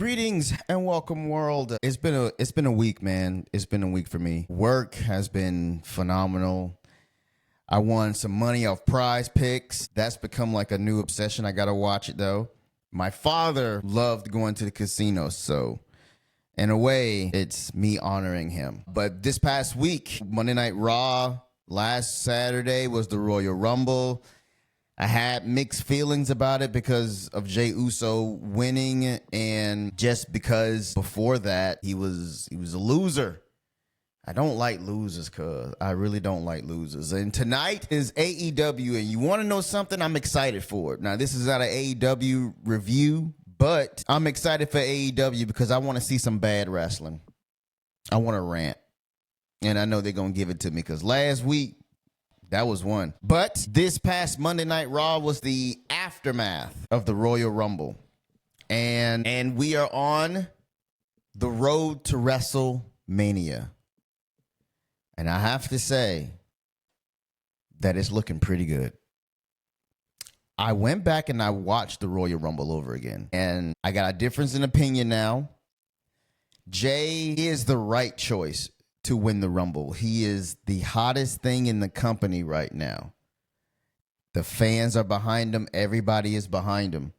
Greetings and welcome, world. It's been a week, man. It's been a week for me. Work has been phenomenal. I won some money off Prize Picks. That's become like a new obsession. I gotta watch it though. My father loved going to the casino, so in a way, it's me honoring him. But this past week, Monday Night Raw, last Saturday was the Royal Rumble. I had mixed feelings about it because of Jey Uso winning, and just because before that he was a loser. I don't like losers, cuz I really don't like losers. And tonight is AEW, and you want to know something? I'm excited for it. Now, this is not an AEW review, but I'm excited for AEW because I want to see some bad wrestling. I want to rant, and I know they're gonna give it to me because last week, that was one. But this past Monday Night Raw was the aftermath of the Royal Rumble. And we are on the road to WrestleMania. And I have to say that it's looking pretty good. I went back and I watched the Royal Rumble over again. And I got a difference in opinion now. Jey is the right choice to win the Rumble. He is the hottest thing in the company right now. The fans are behind him. Everybody is behind him.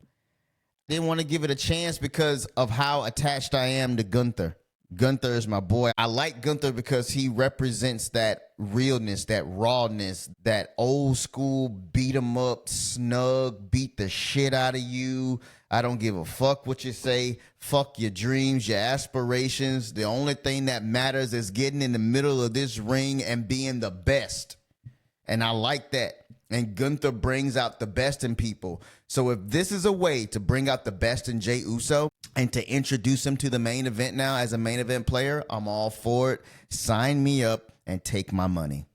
I didn't want to give it a chance because of how attached I am to Gunther. Gunther is my boy. I like Gunther because he represents that realness, that rawness, that old school beat 'em up, snug, beat the shit out of you. I don't give a fuck what you say. Fuck your dreams, your aspirations. The only thing that matters is getting in the middle of this ring and being the best. And I like that. And Gunther brings out the best in people. So if this is a way to bring out the best in Jey Uso and to introduce him to the main event now as a main event player, I'm all for it. Sign me up and take my money.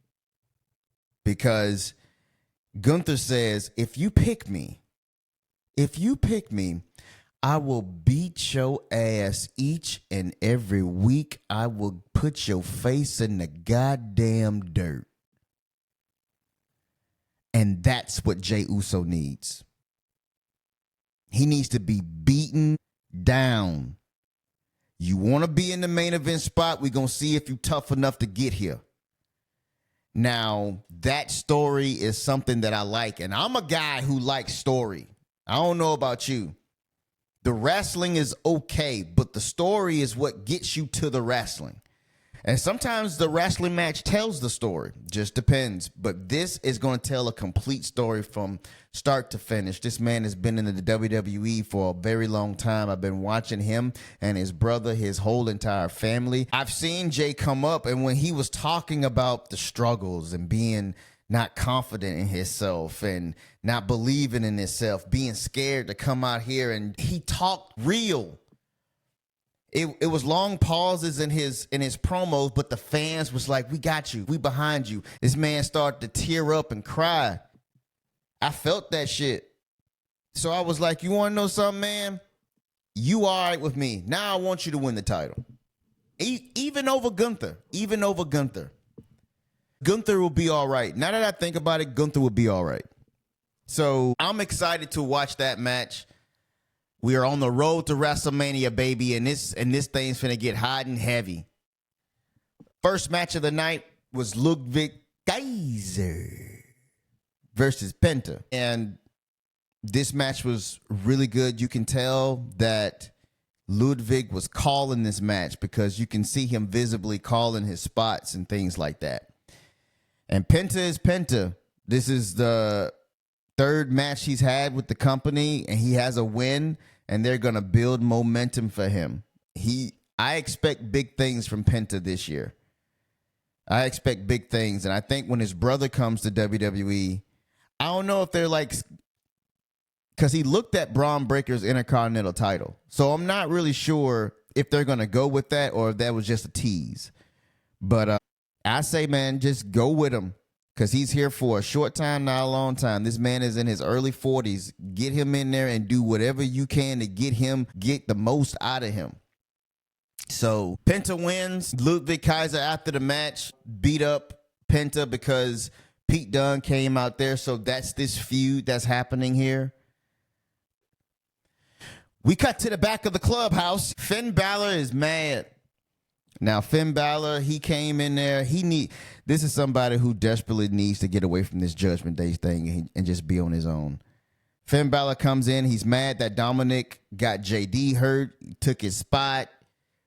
Because Gunther says, if you pick me, I will beat your ass each and every week. I will put your face in the goddamn dirt. And that's what Jey Uso needs. He needs to be beaten down. You want to be in the main event spot? We're going to see if you're tough enough to get here. Now, that story is something that I like. And I'm a guy who likes story. I don't know about you. The wrestling is okay, but the story is what gets you to the wrestling. And sometimes the wrestling match tells the story. Just depends. But this is going to tell a complete story from start to finish. This man has been in the WWE for a very long time. I've been watching him and his brother, his whole entire family. I've seen Jey come up, and when he was talking about the struggles and being not confident in himself and not believing in himself, being scared to come out here, and he talked real. It was long pauses in his promos, but the fans was like, we got you. We behind you. This man started to tear up and cry. I felt that shit. So I was like, you want to know something, man? You all right with me. Now I want you to win the title. Even over Gunther. Even over Gunther. Gunther will be all right. Now that I think about it, Gunther will be all right. So I'm excited to watch that match. We are on the road to WrestleMania, baby, and this thing's finna get hot and heavy. First match of the night was Ludwig Kaiser versus Penta. And this match was really good. You can tell that Ludwig was calling this match because you can see him visibly calling his spots and things like that. And Penta is Penta. This is the third match he's had with the company, and he has a win, and they're going to build momentum for him. I expect big things from Penta this year. I expect big things, and I think when his brother comes to WWE, I don't know if they're like, because he looked at Braun Breaker's Intercontinental title, so I'm not really sure if they're going to go with that or if that was just a tease. But I say, man, just go with him. Because he's here for a short time, not a long time. This man is in his early 40s. Get him in there and do whatever you can to get the most out of him. So Penta wins. Ludwig Kaiser, after the match, beat up Penta because Pete Dunne came out there. So that's this feud that's happening here. We cut to the back of the clubhouse. Finn Balor is mad. Now, Finn Balor, he came in there. This is somebody who desperately needs to get away from this Judgment Day thing and just be on his own. Finn Balor comes in. He's mad that Dominic got JD hurt, took his spot.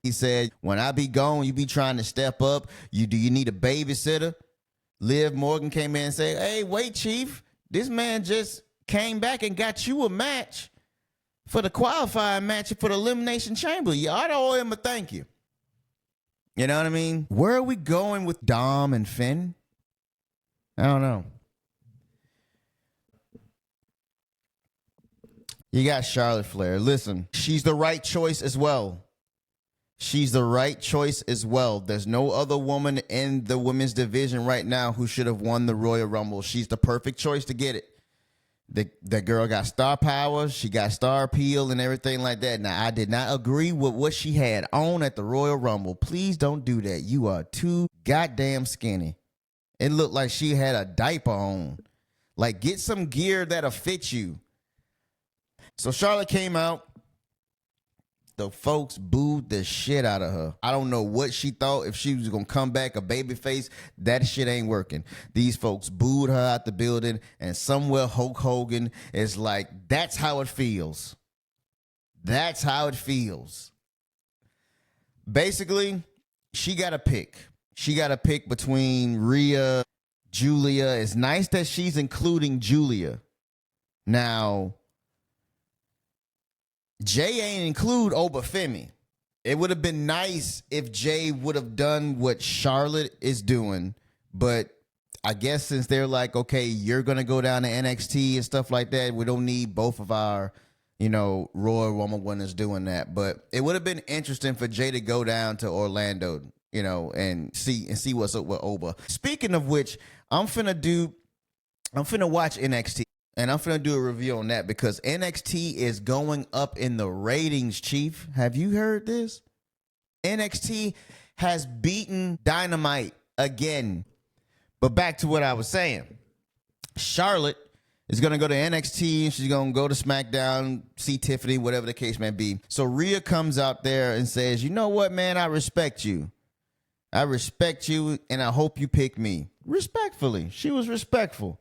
He said, when I be gone, you be trying to step up. Do you need a babysitter? Liv Morgan came in and said, hey, wait, Chief. This man just came back and got you a match for the qualifying match for the Elimination Chamber. You ought to owe him a thank you. You know what I mean? Where are we going with Dom and Finn? I don't know. You got Charlotte Flair. Listen, she's the right choice as well. She's the right choice as well. There's no other woman in the women's division right now who should have won the Royal Rumble. She's the perfect choice to get it. The girl got star power. She got star appeal and everything like that. Now, I did not agree with what she had on at the Royal Rumble. Please don't do that. You are too goddamn skinny. It looked like she had a diaper on. Like, get some gear that'll fit you. So Charlotte came out. The folks booed the shit out of her. I don't know what she thought. If she was going to come back a babyface, that shit ain't working. These folks booed her out the building, and somewhere Hulk Hogan is like, that's how it feels. That's how it feels. Basically, she got to pick. She got to pick between Rhea, Julia. It's nice that she's including Julia. Now, Jay ain't include Obafemi. It would have been nice if Jay would have done what Charlotte is doing, but I guess since they're like, okay, you're going to go down to NXT and stuff like that, we don't need both of our, Royal Rumble winners doing that. But it would have been interesting for Jay to go down to Orlando, and see what's up with Oba. Speaking of which, I'm finna watch NXT. And I'm going to do a review on that because NXT is going up in the ratings, Chief. Have you heard this? NXT has beaten Dynamite again. But back to what I was saying. Charlotte is going to go to NXT and she's going to go to SmackDown, see Tiffany, whatever the case may be. So Rhea comes out there and says, you know what, man, I respect you. I respect you and I hope you pick me. Respectfully. She was respectful.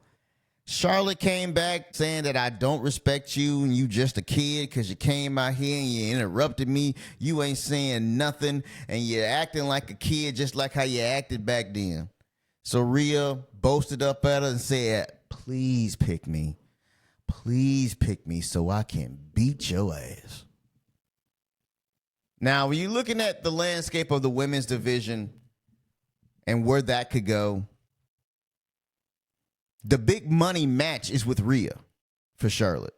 Charlotte came back saying that I don't respect you and you just a kid because you came out here and you interrupted me. You ain't saying nothing and you're acting like a kid just like how you acted back then. So Rhea boasted up at her and said, please pick me. Please pick me so I can beat your ass. Now, when you're looking at the landscape of the women's division and where that could go, the big money match is with Rhea for Charlotte.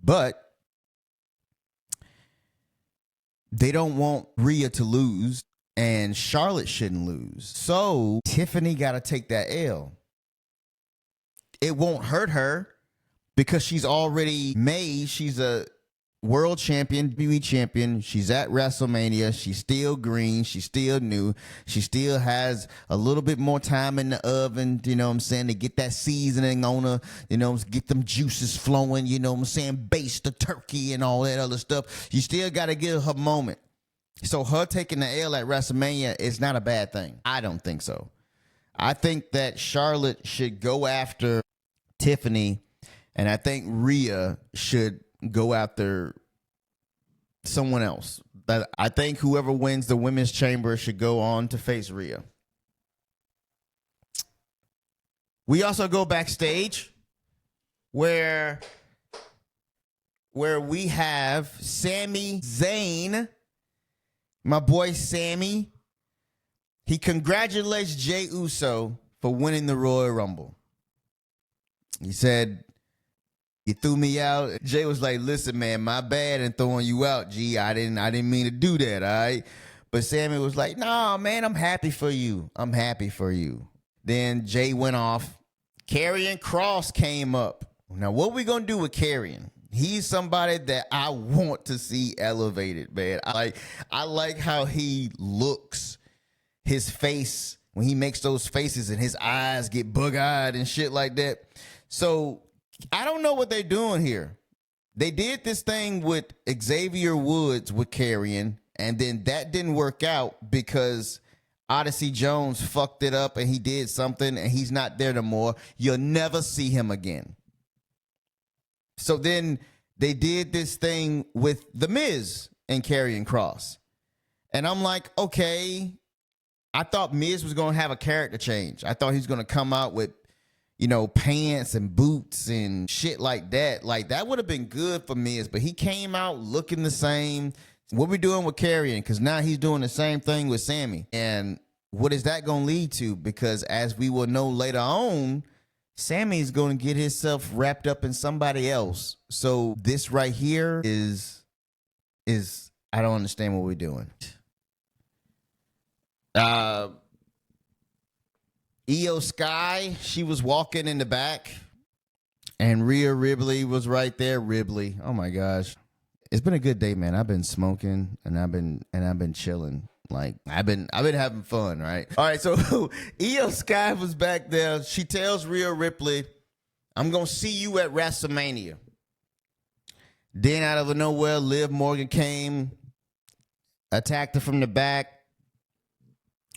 But they don't want Rhea to lose, and Charlotte shouldn't lose. So Tiffany got to take that L. It won't hurt her because she's already made. She's a world champion, WWE champion. She's at WrestleMania. She's still green. She's still new. She still has a little bit more time in the oven, to get that seasoning on her, get them juices flowing, baste the turkey and all that other stuff. You still got to give her moment. So her taking the L at WrestleMania is not a bad thing. I don't think so. I think that Charlotte should go after Tiffany, and I think Rhea should go after someone else. I think whoever wins the women's chamber should go on to face Rhea. We also go backstage where we have Sami Zayn, my boy Sami. He congratulates Jey Uso for winning the Royal Rumble. He said, you threw me out. Jay was like, listen, man, my bad in throwing you out, G. I didn't mean to do that, all right? But Sammy was like, nah, man, I'm happy for you. I'm happy for you. Then Jay went off. Karrion Kross came up. Now, what we going to do with Karrion? He's somebody that I want to see elevated, man. I like how he looks. His face, when he makes those faces and his eyes get bug-eyed and shit like that. So I don't know what they're doing here. they did this thing with Xavier Woods with Karrion, and then that didn't work out because Odyssey Jones fucked it up and he did something and he's not there no more. You'll never see him again. So then they did this thing with The Miz and Karrion Kross. And I'm like, okay, I thought Miz was going to have a character change. I thought he was going to come out with, you know, pants and boots and shit like that. Like, that would have been good for Miz, but he came out looking the same. What we doing with Karrion? Because now he's doing the same thing with Sammy. And what is that going to lead to? Because as we will know later on, Sammy's going to get himself wrapped up in somebody else. So this right here is I don't understand what we're doing. Io Sky, she was walking in the back, and Rhea Ripley was right there. Ripley, oh my gosh, it's been a good day, man. I've been smoking and I've been chilling. Like I've been having fun, right? All right, so Io Sky was back there. She tells Rhea Ripley, "I'm gonna see you at WrestleMania." Then out of nowhere, Liv Morgan came, attacked her from the back.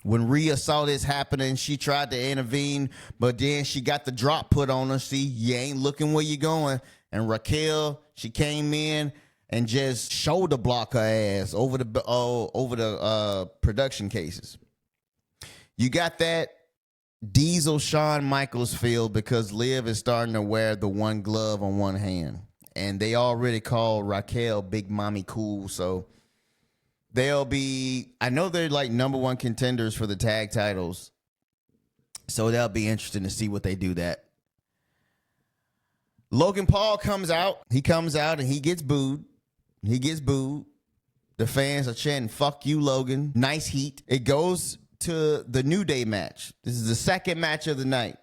When Rhea saw this happening, she tried to intervene, but then she got the drop put on her. See, you ain't looking where you going. And Raquel, she came in and just shoulder block her ass over the production cases. You got that Diesel Shawn Michaels feel because Liv is starting to wear the one glove on one hand. And they already call Raquel Big Mommy Cool, so they'll be, I know they're like number one contenders for the tag titles. So that'll be interesting to see what they do that. Logan Paul comes out. He comes out and he gets booed. The fans are chanting, "Fuck you, Logan." Nice heat. It goes to the New Day match. This is the second match of the night.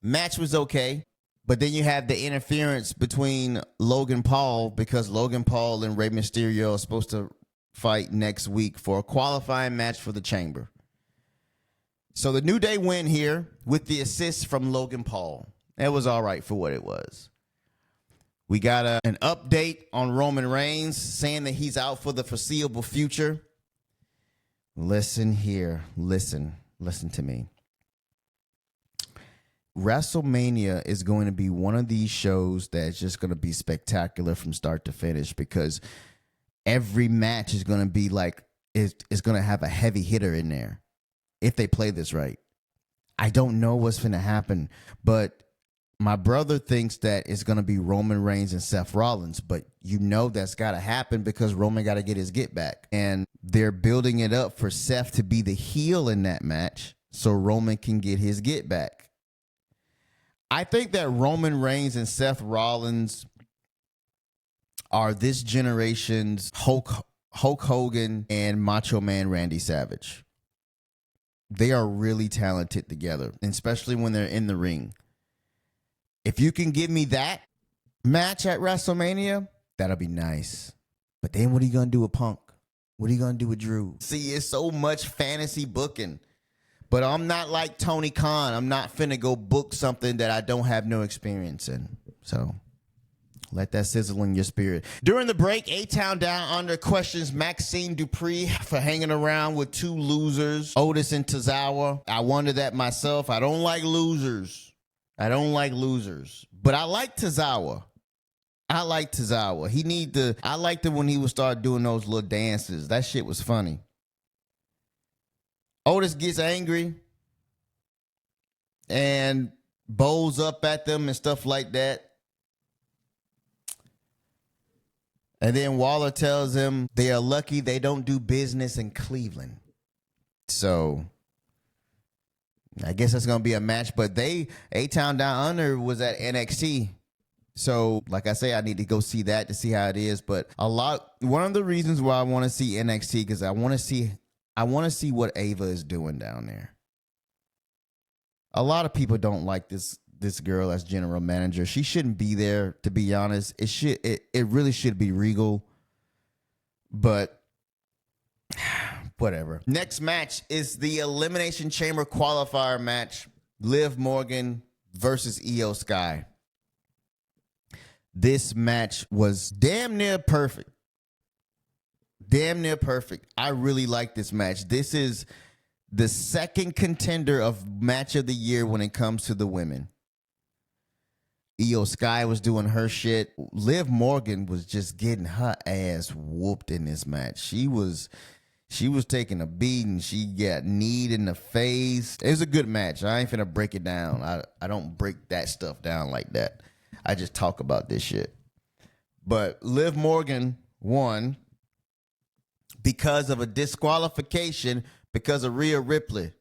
Match was okay. But then you have the interference between Logan Paul because Logan Paul and Rey Mysterio are supposed to fight next week for a qualifying match for the Chamber. So the New Day win here with the assist from Logan Paul. It was all right for what it was. We got an update on Roman Reigns saying that he's out for the foreseeable future. Listen here. Listen to me. WrestleMania is going to be one of these shows that's just going to be spectacular from start to finish because every match is going to be like, is going to have a heavy hitter in there if they play this right. I don't know what's going to happen, but my brother thinks that it's going to be Roman Reigns and Seth Rollins, but you know that's got to happen because Roman got to get his get back. And they're building it up for Seth to be the heel in that match so Roman can get his get back. I think that Roman Reigns and Seth Rollins are this generation's Hulk Hogan and Macho Man Randy Savage. They are really talented together, especially when they're in the ring. If you can give me that match at WrestleMania, that'll be nice. But then what are you going to do with Punk? What are you going to do with Drew? See, it's so much fantasy booking. But I'm not like Tony Khan. I'm not finna go book something that I don't have no experience in. So let that sizzle in your spirit. During the break, A-Town Down Under questions Maxine Dupree for hanging around with two losers, Otis and Tozawa. I wonder that myself. I don't like losers. But I like Tozawa. I liked it when he would start doing those little dances. That shit was funny. Otis gets angry and bowls up at them and stuff like that. And then Waller tells him they are lucky they don't do business in Cleveland. So I guess that's going to be a match. But A-Town Down Under was at NXT. So like I say, I need to go see that to see how it is. But one of the reasons why I want to see NXT because I want to see what Ava is doing down there. A lot of people don't like this girl as general manager. She shouldn't be there, to be honest. It really should be Regal. But whatever. Next match is the Elimination Chamber qualifier match. Liv Morgan versus Io Sky. This match was damn near perfect. Damn near perfect. I really like this match. This is the second contender of match of the year when it comes to the women. Io Sky was doing her shit. Liv Morgan was just getting her ass whooped in this match. She was taking a beating. She got kneed in the face. It was a good match. I ain't finna break it down. I don't break that stuff down like that. I just talk about this shit. But Liv Morgan won because of a disqualification because of Rhea Ripley.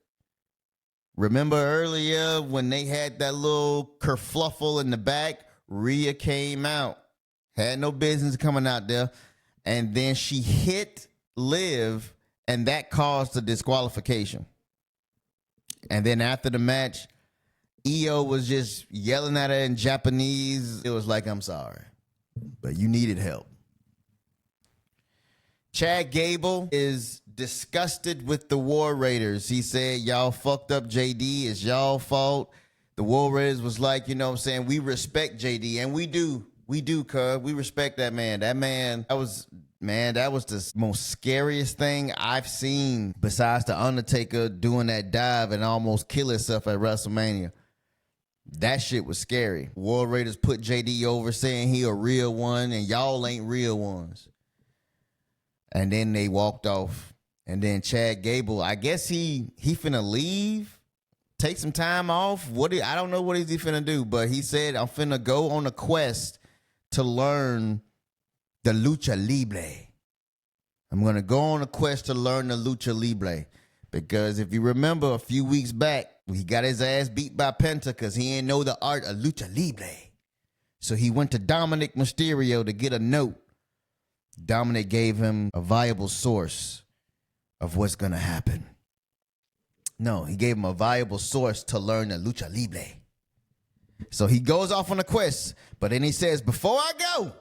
Remember earlier when they had that little kerfluffle in the back? Rhea came out. Had no business coming out there. And then she hit Liv, and that caused the disqualification. And then after the match, Io was just yelling at her in Japanese. It was like, I'm sorry, but you needed help. Chad Gable is disgusted with the War Raiders. He said, y'all fucked up JD. It's y'all fault. The War Raiders was like, you know what I'm saying? We respect JD, and we do. We do, cuz. We respect that man. That was the most scariest thing I've seen besides The Undertaker doing that dive and almost kill himself at WrestleMania. That shit was scary. War Raiders put JD over saying he a real one, and y'all ain't real ones. And then they walked off. And then Chad Gable, I guess he finna leave, take some time off. I don't know what is he finna do, but he said, I'm finna go on a quest to learn the lucha libre. I'm going to go on a quest to learn the lucha libre. Because if you remember a few weeks back, he got his ass beat by Penta because he didn't know the art of lucha libre. So he went to Dominic Mysterio to get a note. Dominic gave him a viable source of what's going to happen. No, he gave him a viable source to learn the lucha libre. So he goes off on a quest, but then he says, before I go,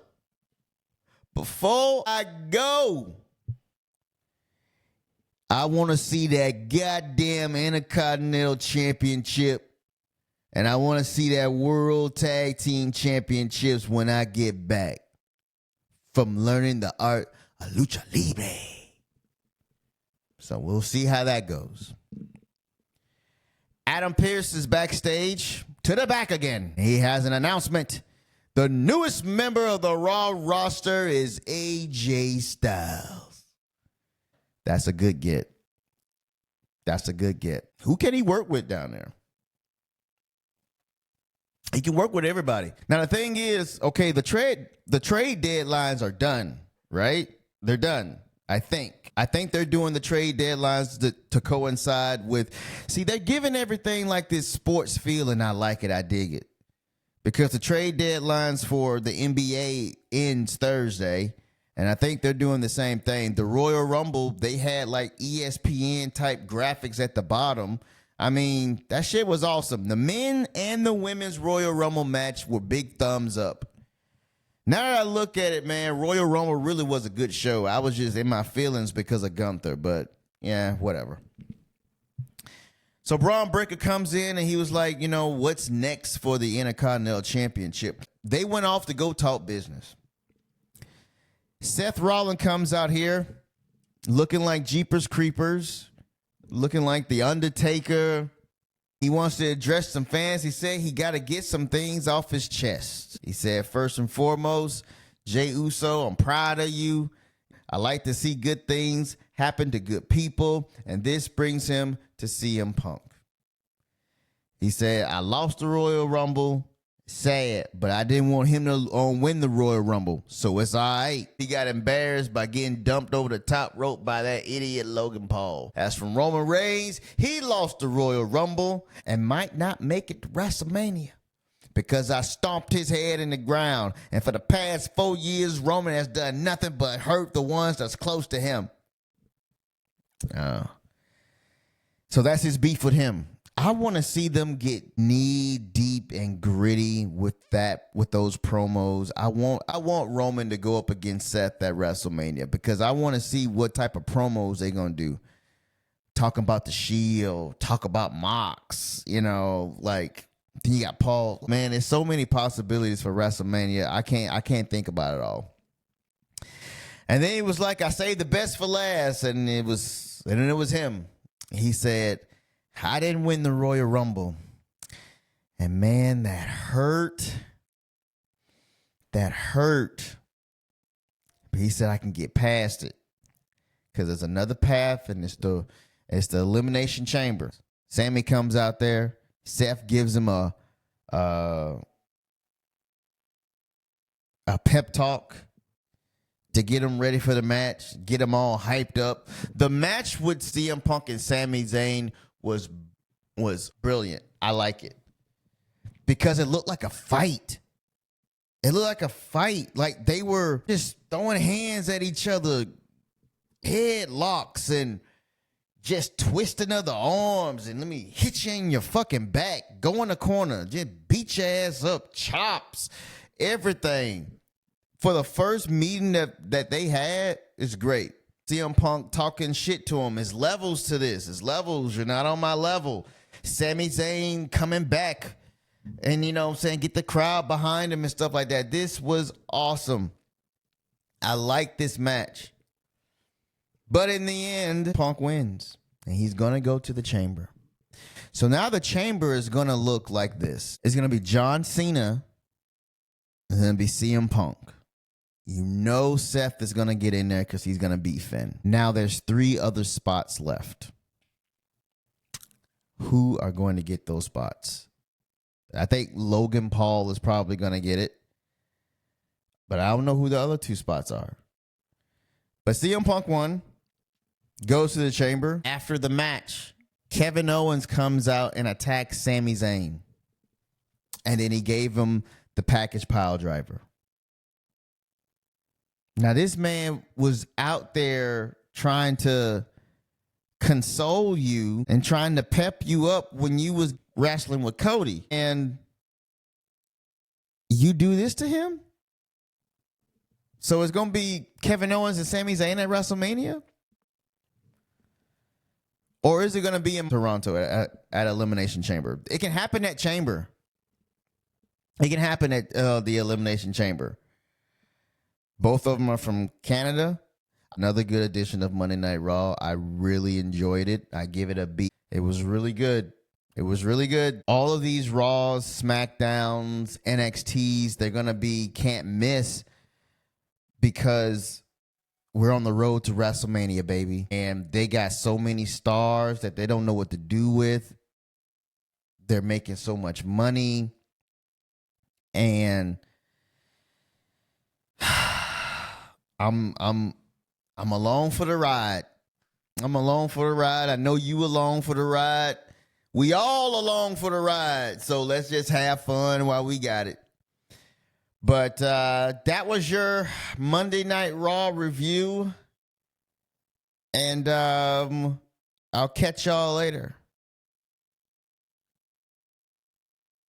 I want to see that goddamn Intercontinental Championship, and I want to see that World Tag Team Championships when I get back from learning the art of lucha libre. So we'll see how that goes. Adam Pearce is backstage, to the back again. He has an announcement. The newest member of the Raw roster is AJ Styles. That's a good get. That's a good get. Who can he work with down there? He can work with everybody. Now, the thing is, okay, the trade deadlines are done, right? They're done, I think. I think they're doing the trade deadlines to coincide with... See, they're giving everything like this sports feel, and I like it. I dig it. Because the trade deadlines for the NBA ends Thursday, and I think they're doing the same thing. The Royal Rumble, they had like ESPN-type graphics at the bottom. I mean, that shit was awesome. The men and the women's Royal Rumble match were big thumbs up. Now that I look at it, man, Royal Rumble really was a good show. I was just in my feelings because of Gunther, but yeah, whatever. So Braun Breaker comes in and he was like, you know, what's next for the Intercontinental Championship? They went off to go talk business. Seth Rollins comes out here looking like Jeepers Creepers, looking like The Undertaker. He wants to address some fans. He said he got to get some things off his chest. He said, first and foremost, Jey Uso, I'm proud of you. I like to see good things happen to good people, and this brings him to CM Punk. He said, I lost the Royal Rumble. Sad, but I didn't want him to win the Royal Rumble, so it's all right. He got embarrassed by getting dumped over the top rope by that idiot Logan Paul. As from Roman Reigns, he lost the Royal Rumble and might not make it to WrestleMania because I stomped his head in the ground, and for the past 4 years, Roman has done nothing but hurt the ones that's close to him. So that's his beef with him. I want to see them get knee deep and gritty with those promos. I want Roman to go up against Seth at WrestleMania because I want to see what type of promos they're going to do. Talking about the Shield, talk about Mox, you know, like Then you got Paul. Man, there's so many possibilities for WrestleMania. I can't think about it all. And then he was like, I saved the best for last. And it was him. He said, I didn't win the Royal Rumble. And man, that hurt. That hurt. But he said, I can get past it. Because there's another path, and it's the Elimination Chamber. Sammy comes out there. Seth gives him a pep talk to get him ready for the match, get him all hyped up. The match with CM Punk and Sami Zayn was brilliant. I like it because it looked like a fight. It looked like a fight. Like they were just throwing hands at each other, headlocks, and just twisting of the arms, and let me hit you in your fucking back, go in the corner, just beat your ass up, chops, everything. For the first meeting that they had, it's great. CM Punk talking shit to him. There's levels to this. There's levels. You're not on my level. Sami Zayn coming back and, you know what I'm saying, get the crowd behind him and stuff like that. This was awesome. I like this match. But in the end, Punk wins, and he's going to go to the chamber. So now the chamber is going to look like this. It's going to be John Cena, and it's going to be CM Punk. You know Seth is going to get in there because he's going to beat Finn. Now there's 3 other spots left. Who are going to get those spots? I think Logan Paul is probably going to get it. But I don't know who the other 2 spots are. But CM Punk won. Goes to the chamber. After the match, Kevin Owens comes out and attacks Sami Zayn. And then he gave him the package pile driver. Now, this man was out there trying to console you and trying to pep you up when you was wrestling with Cody. And you do this to him? So it's going to be Kevin Owens and Sami Zayn at WrestleMania? Or is it going to be in Toronto at Elimination Chamber? It can happen at Chamber. It can happen at the Elimination Chamber. Both of them are from Canada. Another good edition of Monday Night Raw. I really enjoyed it. I give it a B. It was really good. It was really good. All of these Raws, SmackDowns, NXTs, they're going to be can't miss because we're on the road to WrestleMania, baby. And they got so many stars that they don't know what to do with. They're making so much money. And I'm along for the ride. I'm along for the ride. I know you along for the ride. We all along for the ride. So let's just have fun while we got it. But that was your Monday Night Raw review. And I'll catch y'all later.